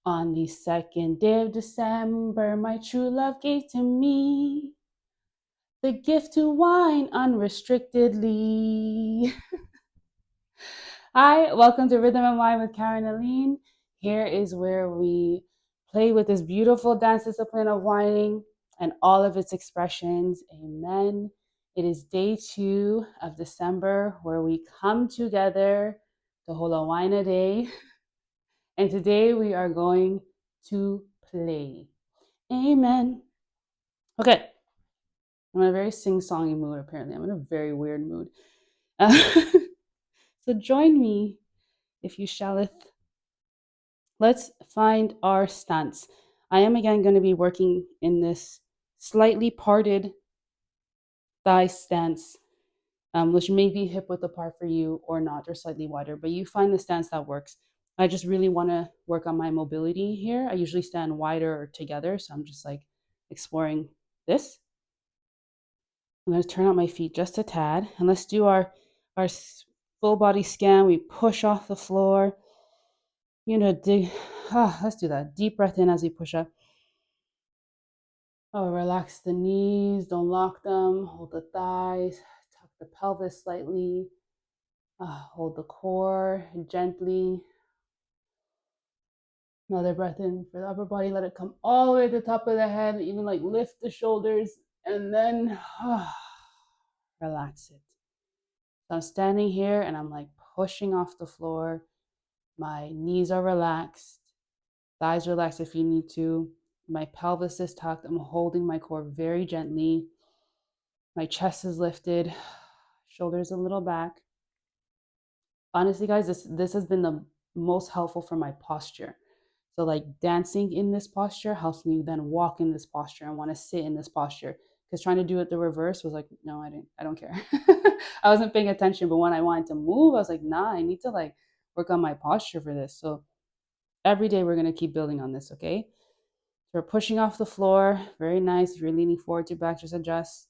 On the 2nd day of December, my true love gave to me the gift to wine unrestrictedly. Hi, welcome to Rhythm and Wine with Karen Aline. Here is where we play with this beautiful dance discipline of whining and all of its expressions. Amen. It is day 2 of December where we come together to hold a wine a day. And today we are going to play. Amen. Okay. I'm in a very sing-songy mood, apparently. I'm in a very weird mood. Uh, so join me, if you shalleth. Let's find our stance. I am again going to be working in this slightly parted thigh stance, which may be hip width apart for you or not, or slightly wider, but you find the stance that works. I just really want to work on my mobility here. I usually stand wider or together, so I'm just like exploring this. I'm going to turn out my feet just a tad, and let's do our full body scan. We push off the floor. Let's do that. Deep breath in as we push up. Oh, relax the knees, don't lock them. Hold the thighs, tuck the pelvis slightly. Hold the core gently. Another breath in for the upper body. Let it come all the way to the top of the head. Even like lift the shoulders and then relax it. So I'm standing here and I'm like pushing off the floor. My knees are relaxed. Thighs relaxed if you need to. My pelvis is tucked. I'm holding my core very gently. My chest is lifted. Shoulders a little back. Honestly, guys, this has been the most helpful for my posture. So like dancing in this posture helps me then walk in this posture and want to sit in this posture. Because trying to do it the reverse was like, no, I don't care. I wasn't paying attention, but when I wanted to move, I was like, nah, I need to like work on my posture for this. So every day we're gonna keep building on this, okay? So we're pushing off the floor, very nice. If you're leaning forward to back, just adjust.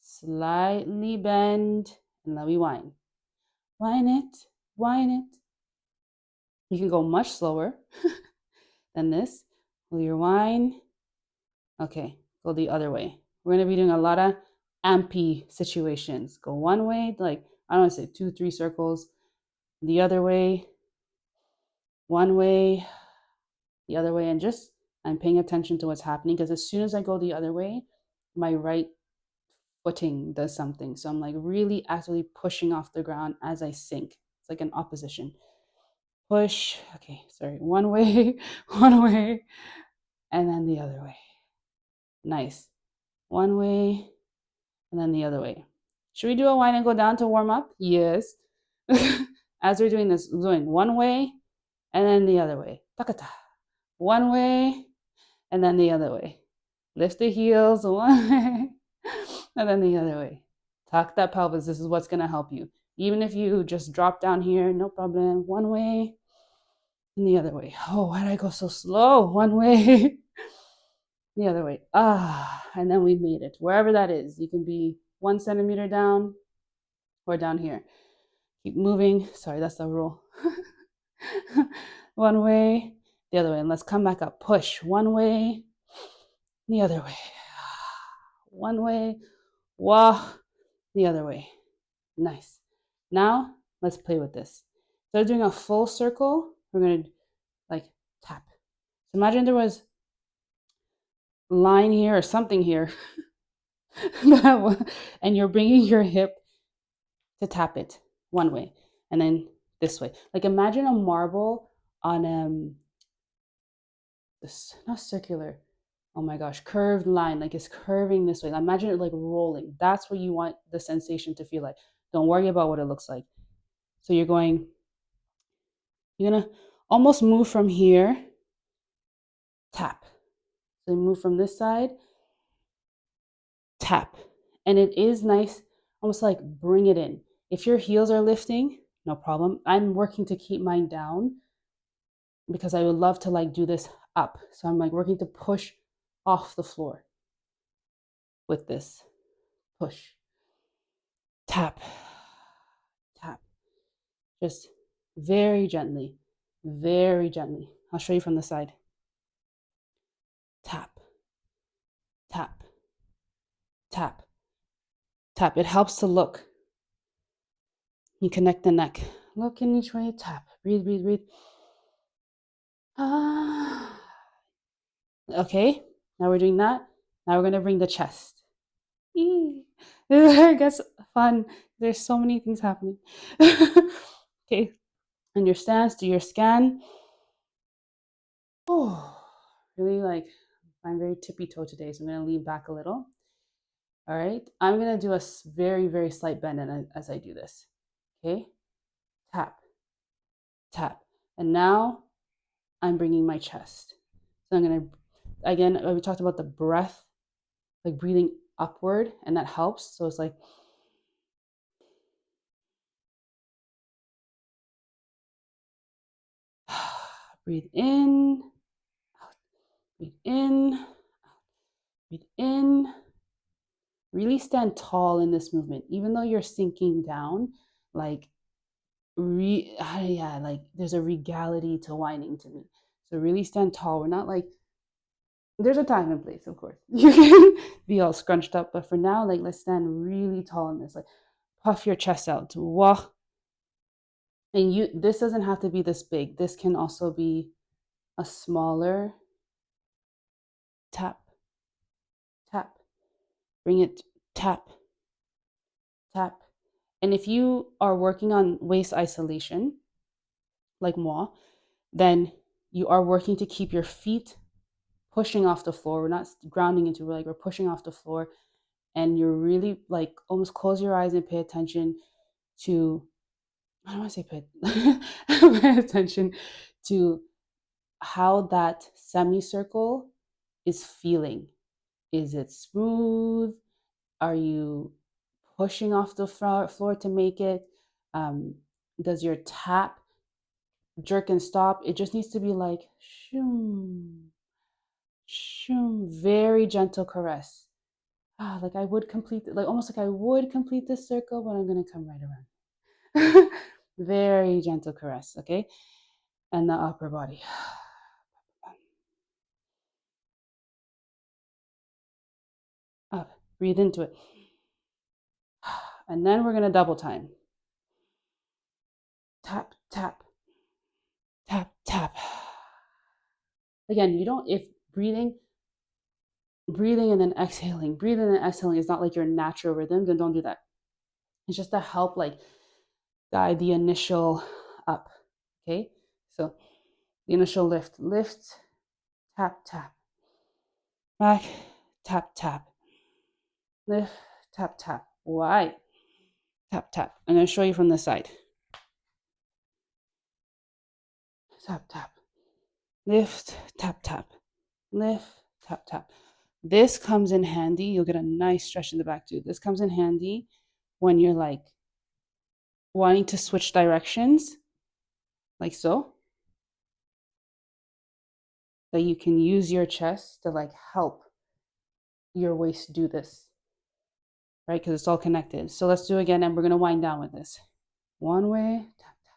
Slightly bend, and let me whine. Whine it, whine it. You can go much slower than this. Will your whine? Okay, go the other way. We're gonna be doing a lot of ampy situations. Go one way, like I don't want to say 2, 3 circles. The other way, one way, the other way, and just I'm paying attention to what's happening because as soon as I go the other way, my right footing does something. So I'm like really actively pushing off the ground as I sink. It's like an opposition. Push. Okay, sorry. One way, one way, and then the other way. Nice. One way, and then the other way. Should we do a wine and go down to warm up? Yes. As we're doing this, we're doing one way and then the other way. Takata. One way and then the other way. Lift the heels one way and then the other way. Tuck that pelvis. This is what's going to help you. Even if you just drop down here, no problem. One way and the other way. Oh, why did I go so slow? One way, the other way. And then we made it. Wherever that is, you can be 1 centimeter down or down here. Keep moving. Sorry, that's the rule. One way, the other way. And let's come back up. Push. One way, the other way. One way, wah, the other way. Nice. Now, let's play with this. Instead of doing a full circle, we're going to like tap. So imagine there was line here or something here. And you're bringing your hip to tap it one way and then this way. Like imagine a marble on this not circular. Oh my gosh, curved line, like it's curving this way. Imagine it like rolling. That's what you want the sensation to feel like. Don't worry about what it looks like. So you're gonna almost move from here, tap. So you move from this side, tap. And it is nice, almost like bring it in. If your heels are lifting, no problem. I'm working to keep mine down because I would love to like do this up. So I'm like working to push off the floor with this. Push. Tap. Tap. Just very gently. Very gently. I'll show you from the side. tap, tap, tap, tap. It helps to look. You connect the neck. Look in each way, tap. Breathe, breathe, breathe. Ah. Okay, now we're doing that. Now we're going to bring the chest. It gets fun. There's so many things happening. Okay, and your stance, do your scan. Oh, really like, I'm very tippy toe today, so I'm going to lean back a little. All right, I'm going to do a very, very slight bend as I do this. Okay, tap, tap. And now I'm bringing my chest. So I'm going to, again, we talked about the breath, like breathing upward, and that helps. So it's like, breathe in, out, breathe in, out, breathe in. Really stand tall in this movement, even though you're sinking down. Like, like there's a regality to whining to me. So really stand tall. We're not like, there's a time and place, of course. You can be all scrunched up, but for now, like, let's stand really tall in this. Like, puff your chest out. Wah. And this doesn't have to be this big. This can also be a smaller tap, tap. Bring it, tap, tap. And if you are working on waist isolation, like moi, then you are working to keep your feet pushing off the floor. We're not grounding into, we're pushing off the floor. And you're really like, almost close your eyes and pay attention to, I don't want to say pay attention to how that semicircle is feeling. Is it smooth? Are you pushing off the floor to make it? Does your tap jerk and stop? It just needs to be like shoom, shoom, very gentle caress. Like I would complete, like almost like I would complete this circle, but I'm gonna come right around. Very gentle caress, okay? And the upper body. Up, breathe into it. And then we're gonna double time. Tap, tap, tap, tap. Again, you don't, if breathing and then exhaling, breathing and exhaling is not like your natural rhythm, then don't do that. It's just to help like guide the initial up, okay? So the initial lift, tap, tap, back, tap, tap, lift, tap, tap, wide, tap, tap. I'm gonna show you from this side. Tap, tap, lift, tap, tap, lift, tap, tap. This comes in handy. You'll get a nice stretch in the back too. This comes in handy when you're like wanting to switch directions, like so, that you can use your chest to like help your waist do this, right? Because it's all connected. So let's do it again, and we're gonna wind down with this. One way, tap, tap.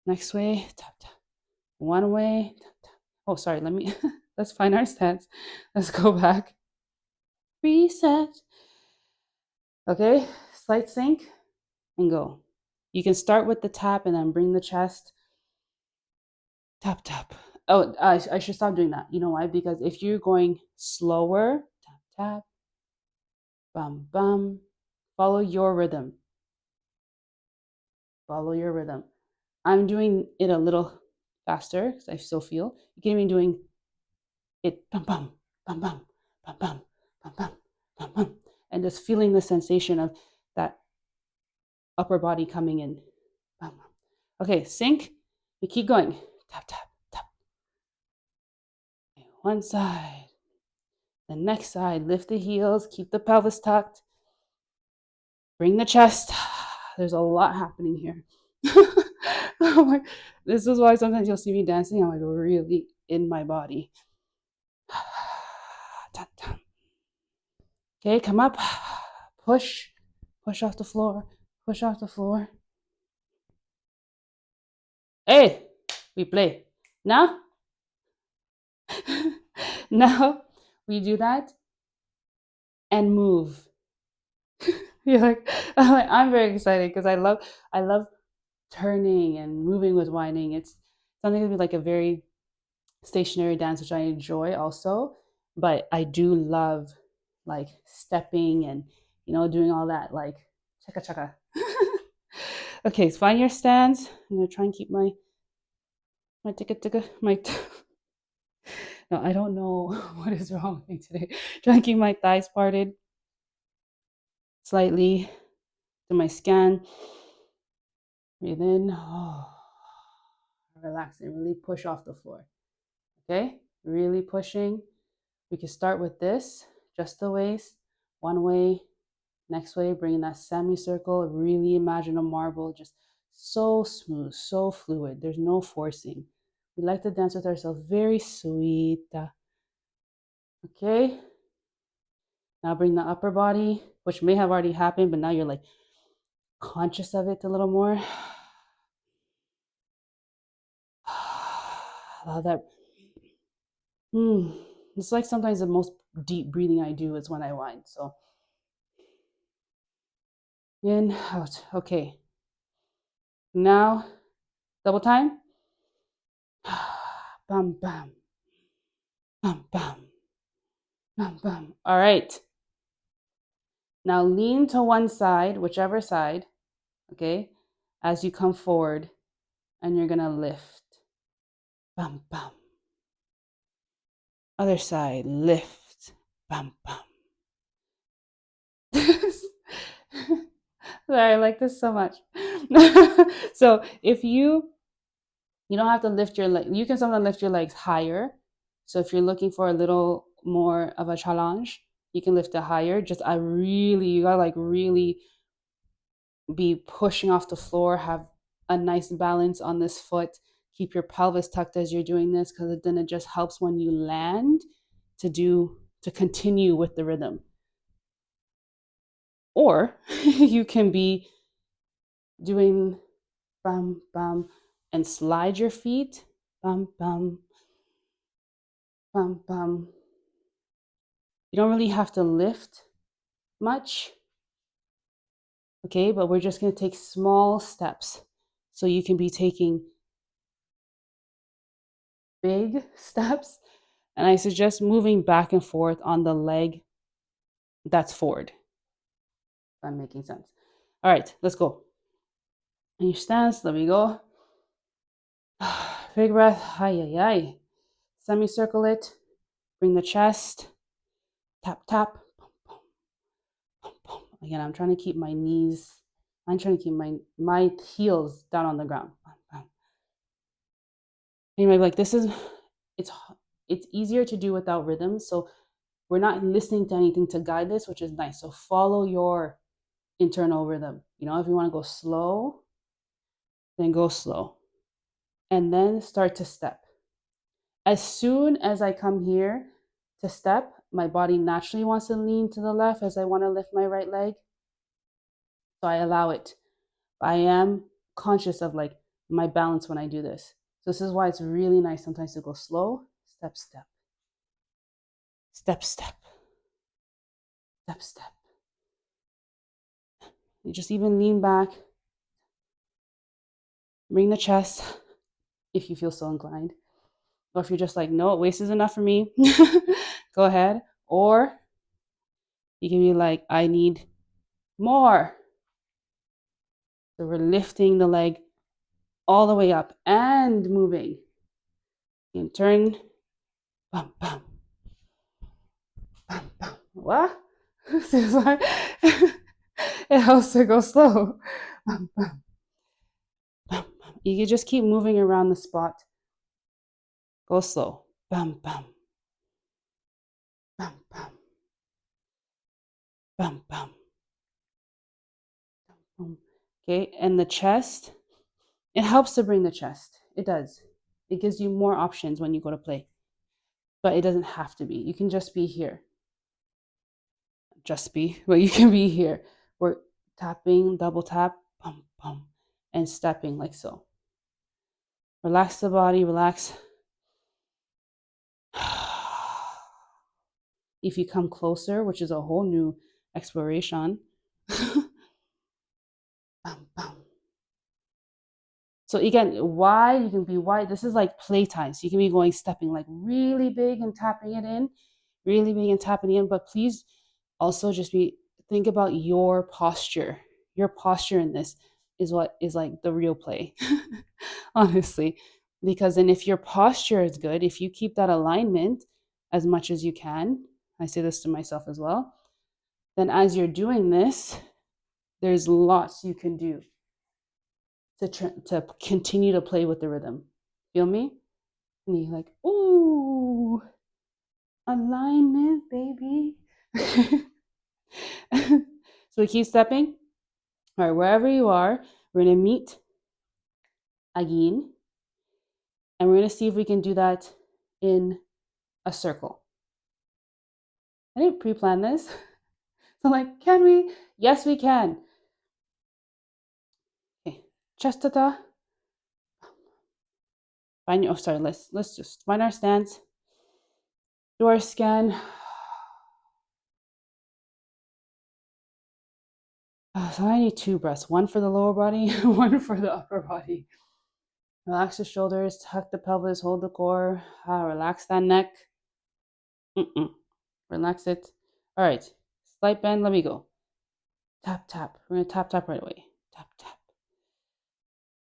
Next way, tap, tap. One way, tap, tap. Oh, sorry, let's find our stance. Let's go back. Reset. Okay, slight sink and go. You can start with the tap and then bring the chest. Tap, tap. Oh, I should stop doing that. You know why? Because if you're going slower, tap, tap, bum, bum, follow your rhythm. Follow your rhythm. I'm doing it a little faster because I still feel. You can even doing it bum, bum, bum, bum, bum, bum, bum, bum, bum, bum, and just feeling the sensation of that upper body coming in. Bum, bum. Okay, sink. You keep going. Tap, tap, tap. One side. The next side. Lift the heels. Keep the pelvis tucked. Bring the chest. There's a lot happening here. This is why sometimes you'll see me dancing. I'm like really in my body. Okay, come up. Push. Push off the floor. Push off the floor. Hey, we play. Now, Now we do that and move. You're like, I'm very excited because I love turning and moving with winding. It's something to be like a very stationary dance, which I enjoy also. But I do love like stepping and doing all that like chaka chaka. Okay, so find your stance. I'm gonna try and keep my ticka ticka my. No, I don't know what is wrong with me today. Try and keep my thighs parted slightly. Do my scan. Breathe in. Oh, relax and really push off the floor. Okay, really pushing. We can start with this, just the waist, one way, next way, bringing that semicircle. Really imagine a marble, just so smooth, so fluid. There's no forcing. We like to dance with ourselves, very sweet. Okay, now bring the upper body, which may have already happened, but now you're like conscious of it a little more. Allow that. It's like sometimes the most deep breathing I do is when I wind. So in, out. Okay. Now, double time. Bam, bam, bam, bam, bam, bam. All right. Now lean to one side, whichever side, okay, as you come forward, and you're gonna lift. Bam, bam. Other side, lift. Bam, bam. Sorry, I like this so much. So if you don't have to lift your leg, you can sometimes lift your legs higher. So if you're looking for a little more of a challenge, you can lift it higher. Just you gotta like really be pushing off the floor, have a nice balance on this foot. Keep your pelvis tucked as you're doing this, because then it just helps when you land to continue with the rhythm. Or you can be doing bum bum and slide your feet bum bum bum bum. You don't really have to lift much, okay, but we're just going to take small steps. So you can be taking big steps, and I suggest moving back and forth on the leg that's forward. If I'm making sense. All right, let's go. In your stance, let me go. Big breath. Hi, hi, hi. Semicircle it. Bring the chest. Tap, tap. Again, I'm trying to keep my knees. I'm trying to keep my heels down on the ground. And you might be like, it's easier to do without rhythm. So we're not listening to anything to guide this, which is nice. So follow your internal rhythm. If you want to go slow, then go slow. And then start to step. As soon as I come here to step, my body naturally wants to lean to the left as I want to lift my right leg. So I allow it. I am conscious of like my balance when I do this. So this is why it's really nice sometimes to go slow, step, step, step, step, step, step. You just even lean back, bring the chest if you feel so inclined. Or if you're just like, no, waist is enough for me, go ahead. Or you can be like, I need more. So we're lifting the leg all the way up and moving. You can turn, bum, bum, bum, bum. What? It helps to go slow. Bum, bum, bum, bum. You can just keep moving around the spot. Go slow. Bum, bum, bum, bum, bum, bum, bum. Okay, and the chest, it helps to bring the chest. It does. It gives you more options when you go to play. But it doesn't have to be. You can just be here. But you can be here. We're tapping, double tap, bum, bum, and stepping like so. Relax the body, relax. if you come closer, which is a whole new exploration. Bam, bam. So again, wide, you can be wide. This is like playtime. So you can be going, stepping like really big and tapping it in, really big and tapping it in. But please also just think about your posture. Your posture in this is what is like the real play, honestly. Because then if your posture is good, if you keep that alignment as much as you can, I say this to myself as well, then as you're doing this, there's lots you can do to continue to play with the rhythm. Feel me? And you're like, ooh, alignment, baby. So we keep stepping. All right, wherever you are, we're going to meet again. And we're going to see if we can do that in a circle. I didn't pre-plan this. So I'm like, can we? Yes, we can. Okay, chestata. Let's just find our stance. Do our scan. So I need 2 breaths, one for the lower body, one for the upper body. Relax the shoulders, tuck the pelvis, hold the core. Relax that neck. Relax it. All right, slight bend, let me go. Tap, tap. We're gonna tap, tap right away. Tap, tap.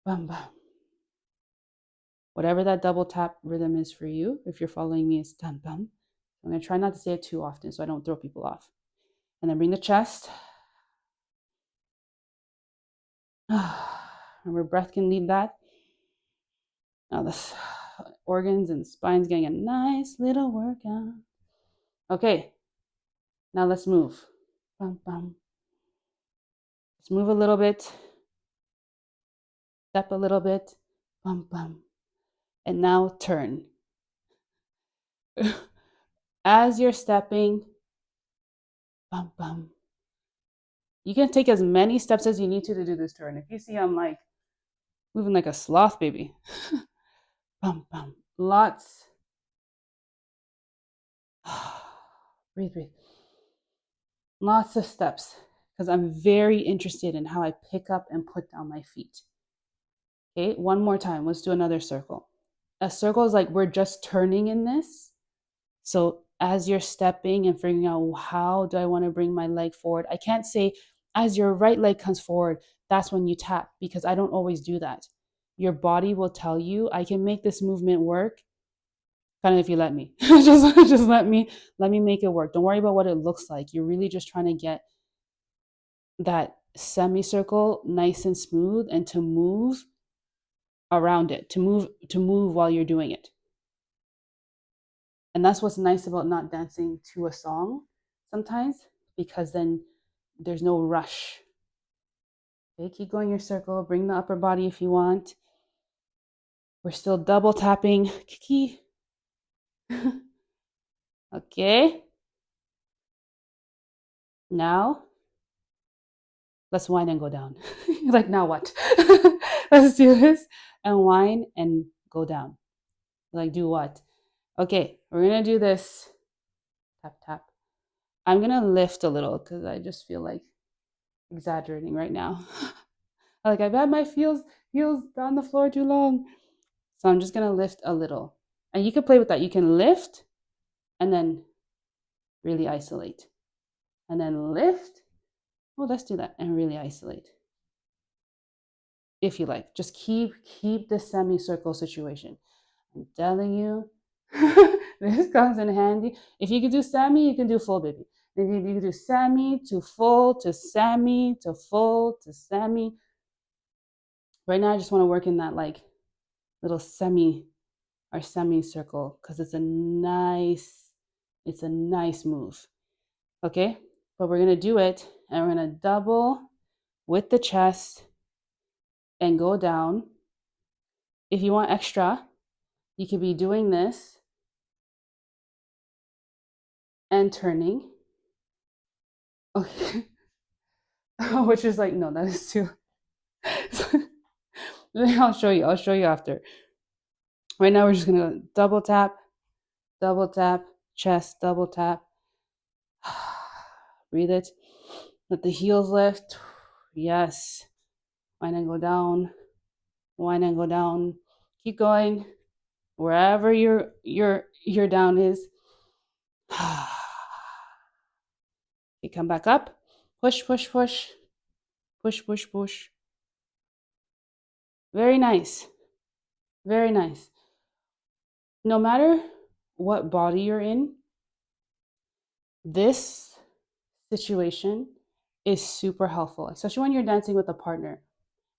Bam, bam. Whatever that double tap rhythm is for you, if you're following me, it's dum, bum. I'm gonna try not to say it too often so I don't throw people off. And then bring the chest. Remember, breath can lead that. Now this organs and spine's getting a nice little workout. Okay, now let's move. Bum, bum. Let's move a little bit. Step a little bit. Bum, bum. And now turn. As you're stepping, bum, bum. You can take as many steps as you need to do this turn. If you see I'm like moving like a sloth, baby. Bum, bum. Lots. Breathe, breathe. Lots of steps because I'm very interested in how I pick up and put down my feet. Okay, one more time. Let's do another circle. A circle is like we're just turning in this. So as you're stepping and figuring out how do I want to bring my leg forward, I can't say as your right leg comes forward, that's when you tap, because I don't always do that. Your body will tell you, I can make this movement work. Kind of if you let me. just let me make it work. Don't worry about what it looks like. You're really just trying to get that semicircle nice and smooth and to move around it, to move while you're doing it. And that's what's nice about not dancing to a song sometimes, because then there's no rush. Okay, keep going your circle. Bring the upper body if you want. We're still double tapping. Kiki. Okay. Now, let's wind and go down. Like, now what? Let's do this and wind and go down. Like, do what? Okay, we're going to do this. Tap, tap. I'm going to lift a little because I just feel like exaggerating right now. Like, I've had my heels on the floor too long. So I'm just going to lift a little. And you can play with that. You can lift and then really isolate. And then lift. Well, let's do that and really isolate. If you like, just keep the semicircle situation. I'm telling you, this comes in handy. If you can do semi, you can do full, baby. If you can do semi to full to semi to full to semi. Right now, I just want to work in that like little semicircle because it's a nice move. Okay, but we're gonna do it and we're gonna double with the chest and go down. If you want extra, you could be doing this and turning. Okay. Which is like, no, that is too. I'll show you after. Right now, we're just gonna double tap, chest, double tap, Breathe it. Let the heels lift. Yes. Wind and go down. Wind and go down. Keep going. Wherever your down is. You come back up. Push, push, push. Push, push, push. Very nice. Very nice. No matter what body you're in, this situation is super helpful, especially when you're dancing with a partner.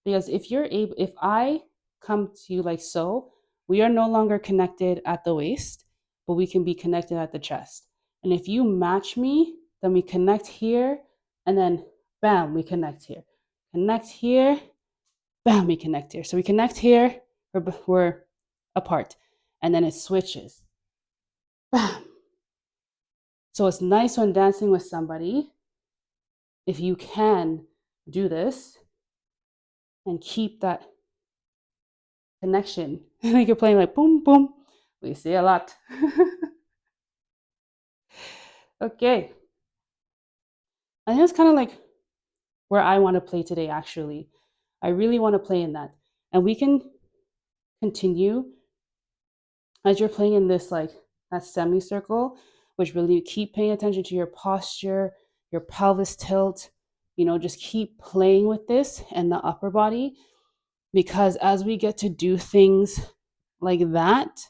Because if I come to you like so, we are no longer connected at the waist, but we can be connected at the chest. And if you match me, then we connect here, and then bam, we connect here. Connect here, bam, we connect here. So we connect here, we're apart, and then it switches. Bam. So it's nice when dancing with somebody, if you can do this and keep that connection. Like you're playing like boom, boom. We see a lot. Okay. I think that's kind of like where I want to play today, actually. I really want to play in that. And we can continue as you're playing in this, like that semicircle, which really keep paying attention to your posture, your pelvis tilt. Just keep playing with this and the upper body, because as we get to do things like that,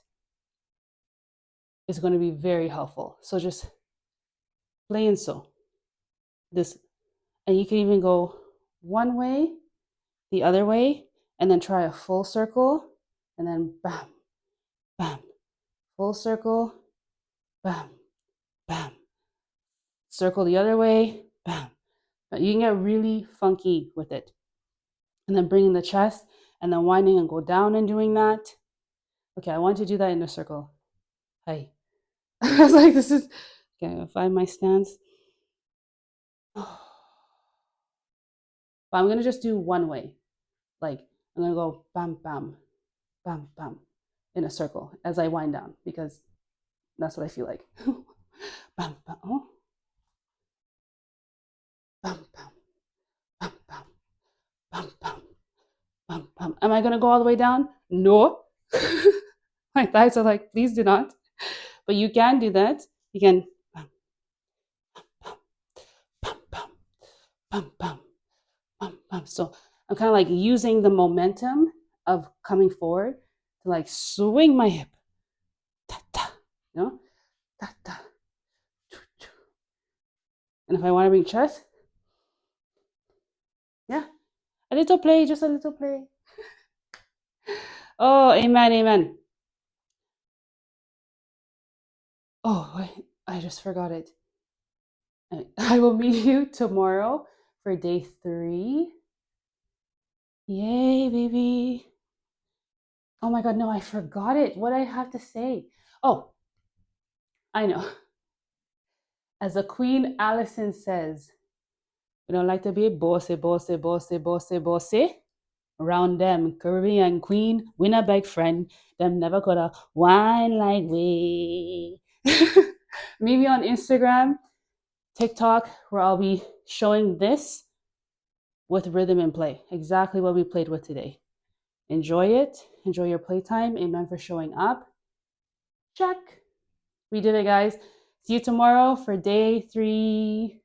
it's going to be very helpful. So just play in so this, and you can even go one way, the other way, and then try a full circle, and then bam, bam, full circle, bam, bam, circle the other way, bam. But you can get really funky with it. And then bringing the chest and then winding and go down and doing that. Okay, I want to do that in a circle. Hi. I was like, this is, okay, I'll find my stance. But I'm going to just do one way. Like, I'm going to go bam, bam, bam, bam in a circle as I wind down, because that's what I feel like. Bam, bam, oh. Bam, bam, bam, bam, bam, bam, bam, bam. Am I going to go all the way down? No. My thighs are like, please do not. But you can do that. You can bam, bam, bam, bam, bam, bam, bam, bam. So I'm kind of like using the momentum of coming forward to like swing my hip. Ta, ta, ta, ta. And if I want to bring chest, yeah, a little play, just a little play. Oh, amen, amen. Oh, I just forgot it. I will meet you tomorrow for day 3. Yay, baby. Oh my God, no, I forgot it. What I have to say. Oh, I know. As the Queen Allison says, we don't like to be bossy, bossy, bossy, bossy, bossy. Around them, Caribbean Queen, Winnebago friend, them never coulda wine like we. Maybe on Instagram, TikTok, where I'll be showing this with rhythm and play. Exactly what we played with today. Enjoy it. Enjoy your playtime. Amen for showing up. Check. We did it, guys. See you tomorrow for day 3.